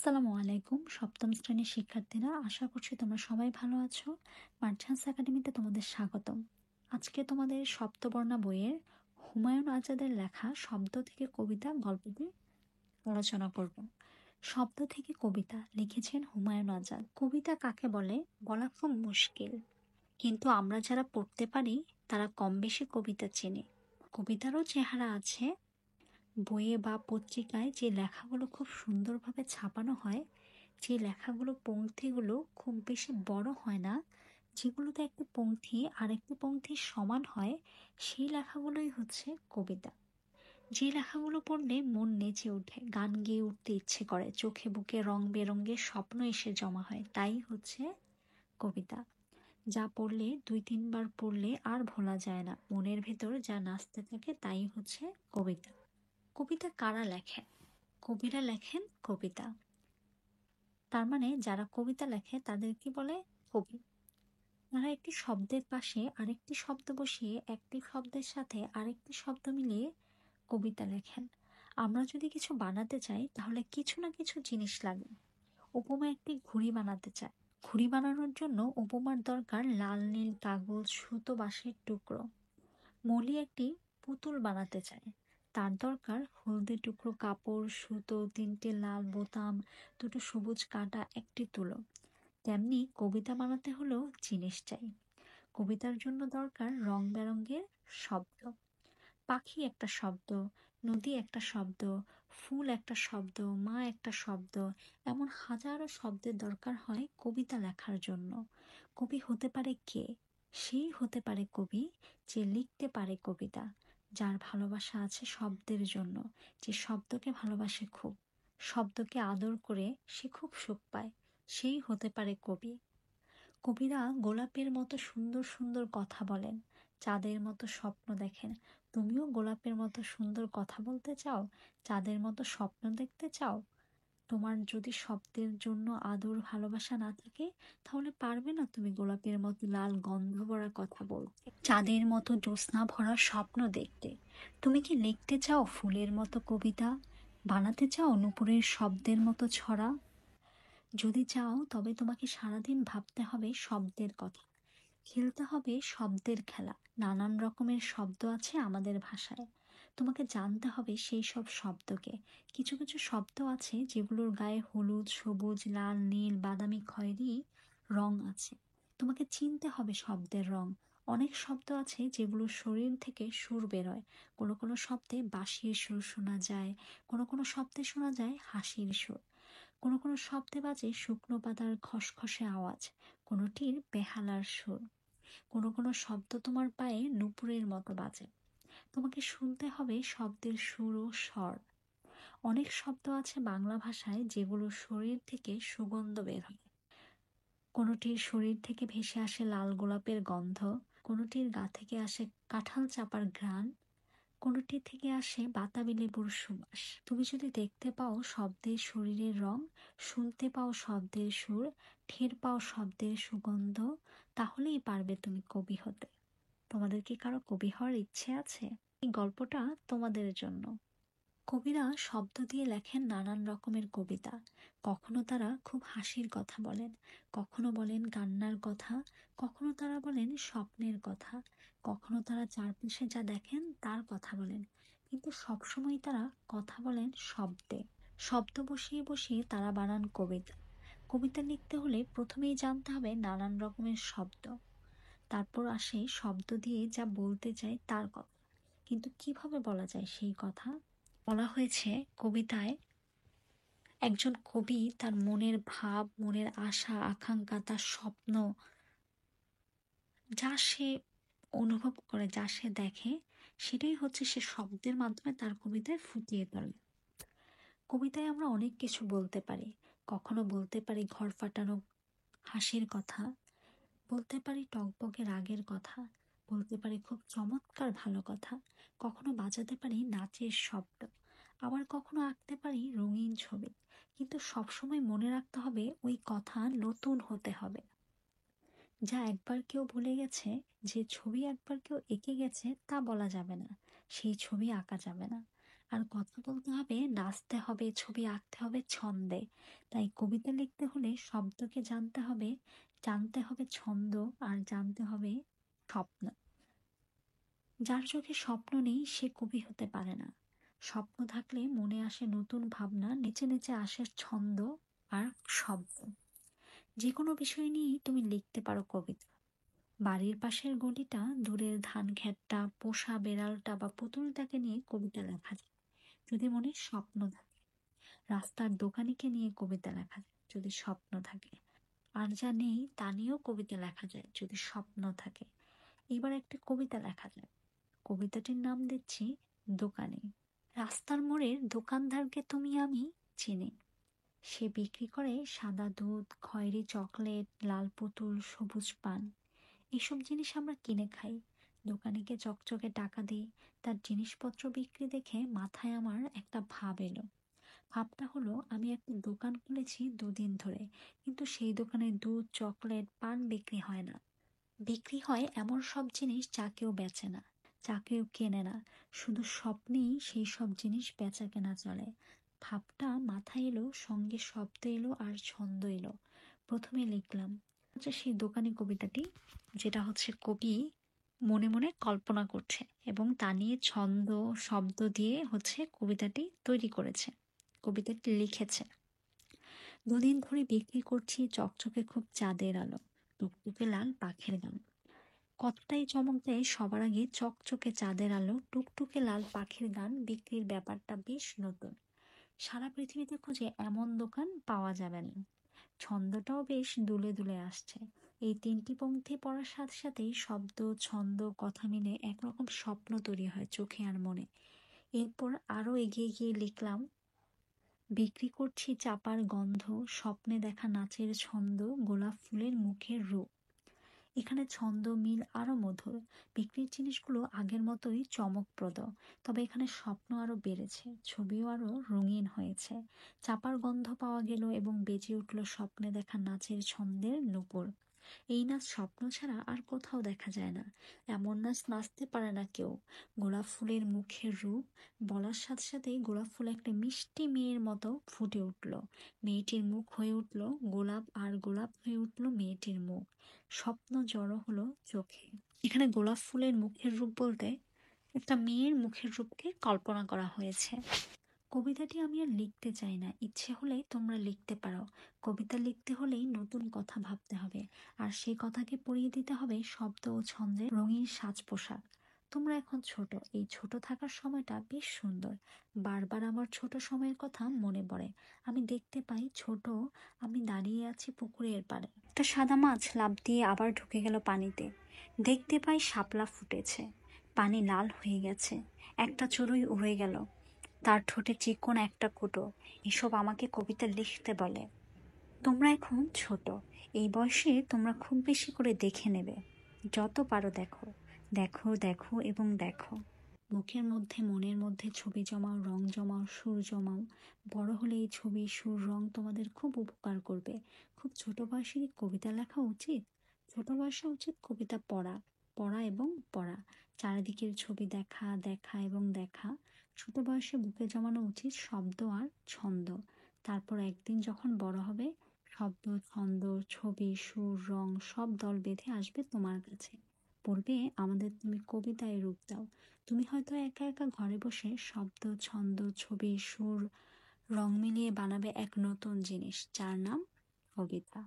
আসসালামু আলাইকুম সপ্তম শ্রেণীর শিক্ষার্থীরা, আশা করছি তোমরা সবাই ভালো আছো। মার্চেন্টস একাডেমিতে তোমাদের স্বাগতম। আজকে তোমাদের সপ্তবর্ণা বইয়ের হুমায়ুন আজাদের লেখা শব্দ থেকে কবিতা গল্পটি আলোচনা করব। শব্দ থেকে কবিতা লিখেছেন হুমায়ুন আজাদ। কবিতা কাকে বলে বলা খুব মুশকিল, কিন্তু আমরা যারা পড়তে পারি তারা কম বেশি কবিতা চেনে। কবিতারও চেহারা আছে। বইয়ে বা পত্রিকায় যে লেখাগুলো খুব সুন্দরভাবে ছাপানো হয়, যে লেখাগুলো পংক্তিগুলো খুব বেশি বড় হয় না, যেগুলোতে একটি পংক্তি আরেকটি পংক্তির সমান হয়, সেই লেখাগুলোই হচ্ছে কবিতা। যে লেখাগুলো পড়লে মন নেচে ওঠে, গান গেয়ে উঠতে ইচ্ছে করে, চোখে বুকে রং বেরঙের স্বপ্ন এসে জমা হয়, তাই হচ্ছে কবিতা। যা পড়লে দুই তিনবার পড়লে আর ভোলা যায় না, মনের ভেতর যা নাচতে থাকে তাই হচ্ছে কবিতা। কবিতা কারা লেখেন? কবিরা লেখেন কবিতা। তার মানে যারা কবিতা লেখে তাদেরকে বলে কবি। তারা একটি শব্দের পাশে আরেকটি শব্দ বসিয়ে একটি শব্দের সাথে আরেকটি শব্দ মিলিয়ে কবিতা লেখেন। আমরা যদি কিছু বানাতে চাই তাহলে কিছু না কিছু জিনিস লাগে। উপমা একটি ঘুড়ি বানাতে চায়, ঘুড়ি বানানোর জন্য উপমার দরকার লাল নীল কাগজ, সুতো, বাঁশের টুকরো। মলি একটি পুতুল বানাতে চায়, তার দরকার হলদে টুকরো কাপড়, সুতো, তিনটে লাল বোতাম, দুটো সবুজ কাঁটা, একটি তুলো। তেমনি কবিতা বানাতে হলেও জিনিস চাই। কবিতার জন্য দরকার রং বেরঙের শব্দ। পাখি একটা শব্দ, নদী একটা শব্দ, ফুল একটা শব্দ, মা একটা শব্দ, এমন হাজারো শব্দের দরকার হয় কবিতা লেখার জন্য। কবি হতে পারে কে? সেই হতে পারে কবি যে লিখতে পারে কবিতা, যার ভালোবাসা আছে শব্দের জন্য, যে শব্দকে ভালোবাসে খুব, শব্দকে আদর করে সে খুব সুখ পায়, সেই হতে পারে কবি। কবিরা গোলাপের মতো সুন্দর সুন্দর কথা বলেন, চাঁদের মতো স্বপ্ন দেখেন। তুমিও গোলাপের মতো সুন্দর কথা বলতে চাও, চাঁদের মতো স্বপ্ন দেখতে চাও? তোমার যদি শব্দের জন্য আদর ভালোবাসা না থাকে, তাহলে পারবে না তুমি গোলাপের মতো লাল গন্ধ ভরা কথা বলতে, চাঁদের মতো জ্যোৎস্না ভরা স্বপ্ন দেখতে। তুমি কি লিখতে চাও ফুলের মতো কবিতা, বানাতে চাও নূপুরের শব্দের মতো ছড়া? যদি চাও তবে তোমাকে সারাদিন ভাবতে হবে শব্দের কথা, খেলতে হবে শব্দের খেলা। নানান রকমের শব্দ আছে আমাদের ভাষায়, তোমাকে জানতে হবে সেই সব শব্দকে। কিছু কিছু শব্দ আছে যেগুলোর গায়ে হলুদ, সবুজ, লাল, নীল, বাদামি, খয়েরি রং আছে, তোমাকে চিনতে হবে শব্দের রং। অনেক শব্দ আছে যেগুলোর শরীর থেকে সুর বেরোয়, কোনো কোনো শব্দে বাঁশির সুর শোনা যায়, কোনো কোনো শব্দে শোনা যায় হাসির সুর, কোনো কোনো শব্দে বাজে শুকনো পাতার খসখসে আওয়াজ, কোনোটির বেহালার সুর। কোনো কোনো শব্দ তোমার পায়ে নূপুরের মতো বাজে, তোমাকে শুনতে হবে শব্দের সুর ও স্বর। অনেক শব্দ আছে বাংলা ভাষায় যেগুলো শরীর থেকে সুগন্ধ বের হয়, কোনোটির শরীর থেকে ভেসে আসে লাল গোলাপের গন্ধ, কোনোটির গা থেকে আসে কাঁঠাল চাপার ঘ্রাণ, কোনোটি থেকে আসে বাতাবি লেবুর সুবাস। তুমি যদি দেখতে পাও শব্দের শরীরের রং, শুনতে পাও শব্দের সুর, টের পাও শব্দের সুগন্ধ, তাহলেই পারবে তুমি কবি হতে। তোমাদের কি কারো কবি হওয়ার ইচ্ছে আছে? এই গল্পটা তোমাদের জন্য। কবিরা শব্দ দিয়ে লেখেন নানান রকমের কবিতা। কখনো তারা খুব হাসির কথা বলেন, কখনো বলেন কান্নার কথা, কখনো তারা বলেন স্বপ্নের কথা, কখনো তারা চারপাশে যা দেখেন তার কথা বলেন, কিন্তু সবসময় তারা কথা বলেন শব্দে। শব্দ বসিয়ে বসিয়ে তারা বানান কবিতা। কবিতা লিখতে হলে প্রথমেই জানতে হবে নানান রকমের শব্দ, তারপর আসে শব্দ দিয়ে যা বলতে চায় তার কথা। কিন্তু কিভাবে বলা যায় সেই কথা? বলা হয়েছে কবিতায় একজন কবি তার মনের ভাব, মনের আশা আকাঙ্ক্ষা, তার স্বপ্ন, যা সে অনুভব করে, যা সে দেখে, সেটাই হচ্ছে সে শব্দের মাধ্যমে তার কবিতায় ফুটিয়ে তোলে। কবিতায় আমরা অনেক কিছু বলতে পারি। কখনো বলতে পারি ঘর ফাটানো হাসির কথা, বলতে পারি টকবকে রাগের কথা, বলতে পারি খুব চমৎকার ভালো কথা, কখনো বাজাতে পারি নাচের শব্দ, আবার কখনো আঁকতে পারি রঙিন ছবি। কিন্তু সবসময় মনে রাখতে হবে ওই কথা নতুন হতে হবে। যা একবার কেউ ভুলে গেছে, যে ছবি একবার কেউ এঁকে গেছে তা বলা যাবে না, সেই ছবি আঁকা যাবে না। আর কথা বলতে হবে, নাচতে হবে, ছবি আঁকতে হবে ছন্দে। তাই কবিতা লিখতে হলে শব্দকে জানতে হবে ছন্দ, আর জানতে হবে স্বপ্ন। যার চোখে স্বপ্ন নেই সে কবি হতে পারে না। স্বপ্ন থাকলে মনে আসে নতুন ভাবনা, নেচে নেচে আসে ছন্দ আর শব্দ। যে কোনো বিষয় নিয়েই তুমি লিখতে পারো কবিতা। বাড়ির পাশের গলিটা, দূরের ধান ক্ষেতটা, পোষা বেড়ালটা বা পুতুলটাকে নিয়ে কবিতা লেখা যায় যদি মনে স্বপ্ন থাকে। রাস্তার দোকানিকে নিয়ে কবিতা লেখা যায় যদি স্বপ্ন থাকে। আর যা নেই তা নিয়েও কবিতা লেখা যায় যদি স্বপ্ন থাকে। এবার একটা কবিতা লেখা যায়। কবিতাটির নাম দিচ্ছি দোকানে। রাস্তার মোড়ের দোকানদারকে তুমি আমি চিনি। সে বিক্রি করে সাদা দুধ, খয়েরি চকলেট, লাল পুতুল, সবুজ পান। এসব জিনিস আমরা কিনে খাই। দোকানিকে চকচকে টাকা দিই। তার জিনিসপত্র বিক্রি দেখে মাথায় আমার একটা ভাব এলো। ভাবটা হলো, আমি একটা দোকান খুলেছি 2 দিন ধরে, কিন্তু সেই দোকানে দুধ, চকলেট, পান বিক্রি হয় না। বিক্রি হয় এমন সব জিনিস যা কেউ বেচে না, যা কেউ কেনে না। শুধু স্বপ্নেই সেই সব জিনিস বেচা কেনা চলে। ভাবটা মাথায় এলো, সঙ্গে শব্দ এলো আর ছন্দ এলো। প্রথমে লিখলাম সেই দোকানি কবিতাটি, যেটা কবি মনে মনে কল্পনা করছে এবং তা নিয়ে ছন্দ শব্দ দিয়ে কবিতাটি তৈরি করেছে, কবিতাটি লিখেছে। 2 দিন ধরে বিক্রি করছি চকচকে খুব চাঁদের আলো, টুকটুকে লাল পাখির গান। কতটাই চমক দেয় সবার আগে চকচকে চাঁদের আলো, টুকটুকে লাল পাখির গান। বিক্রির ব্যাপারটা বেশ নতুন। সারা পৃথিবীতে খুঁজে এমন দোকান পাওয়া যাবে না। ছন্দটাও বেশ দুলে দুলে আসছে। এই 3টি পংক্তি পড়ার সাথে সাথেই শব্দ, ছন্দ, কথা মিলে একরকম স্বপ্ন তৈরি হয় চোখে আর মনে। এরপর আরো এগিয়ে গিয়ে লিখলাম, বিক্রি করছি চাপার গন্ধ, স্বপ্নে দেখা নাচের ছন্দ, গোলাপ ফুলের মুখের রূপ। এখানে ছন্দ মিল আরো মধুর। বিক্রির জিনিসগুলো আগের মতোই চমকপ্রদ, তবে এখানে স্বপ্ন আরো বেড়েছে, ছবিও আরো রঙিন হয়েছে। চাপার গন্ধ পাওয়া গেল এবং বেজে উঠল স্বপ্নে দেখা নাচের ছন্দের নূপুর। এই নাচ স্বপ্ন ছাড়া আর কোথাও দেখা যায় না। এমন নাচ নাচতে পারে না কেউ। গোলাপ ফুলের মুখের রূপ বলার সাথে সাথেই গোলাপ ফুল একটা মিষ্টি মেয়ের মতো ফুটে উঠল। মেয়েটির মুখ হয়ে উঠল গোলাপ, আর গোলাপ হয়ে উঠল মেয়েটির মুখ। স্বপ্ন জড়ো হলো চোখে। এখানে গোলাপ ফুলের মুখের রূপ বলতে একটা মেয়ের মুখের রূপকে কল্পনা করা হয়েছে। কবিতাটি আমি আর লিখতে চাই না, ইচ্ছে হলেই তোমরা লিখতে পারো। কবিতা লিখতে হলেই নতুন কথা ভাবতে হবে, আর সেই কথাকে পরিয়ে দিতে হবে শব্দ ও ছন্দের রঙিন সাজ পোশাক। তোমরা এখন ছোট, এই ছোট থাকার সময়টা বেশ সুন্দর। বারবার আমার ছোট সময়ের কথা মনে পড়ে। আমি দেখতে পাই আমি দাঁড়িয়ে আছি পুকুরের পাড়ে। একটা সাদা মাছ লাফ দিয়ে আবার ঢুকে গেল পানিতে। দেখতে পাই শাপলা ফুটেছে, পানি লাল হয়ে গেছে, একটা চড়ুই উড়ে গেল, তার ঠোঁটে চিকন একটা কুটো। এসব আমাকে কবিতা লিখতে বলে। তোমরা এখন ছোট, এই বয়সে তোমরা খুব বেশি করে দেখে নেবে। যত পারো দেখো, দেখো দেখো এবং দেখো। মুখের মধ্যে মনের মধ্যে ছবি জমাও, রং জমাও, সুর জমাও। বড় হলে এই ছবি, সুর, রং তোমাদের খুব উপকার করবে। খুব ছোট বয়সে কবিতা লেখা উচিত। ছোট বয়সে উচিত কবিতা পড়া, পড়া এবং পড়া। চারিদিকের ছবি দেখা, দেখা এবং দেখা। ছোট বয়সে বুকে জমানো উচিত শব্দ আর ছন্দ। তারপর একদিন যখন বড় হবে, শব্দ, ছন্দ, ছবি, সুর, রং সব দল বেঁধে আসবে তোমার কাছে। বলবে, আমাদের তুমি কবিতায় রূপ দাও। তুমি হয়তো একা একা ঘরে বসে শব্দ, ছন্দ, ছবি, সুর, রং মিলিয়ে বানাবে এক নতুন জিনিস, যার নাম কবিতা।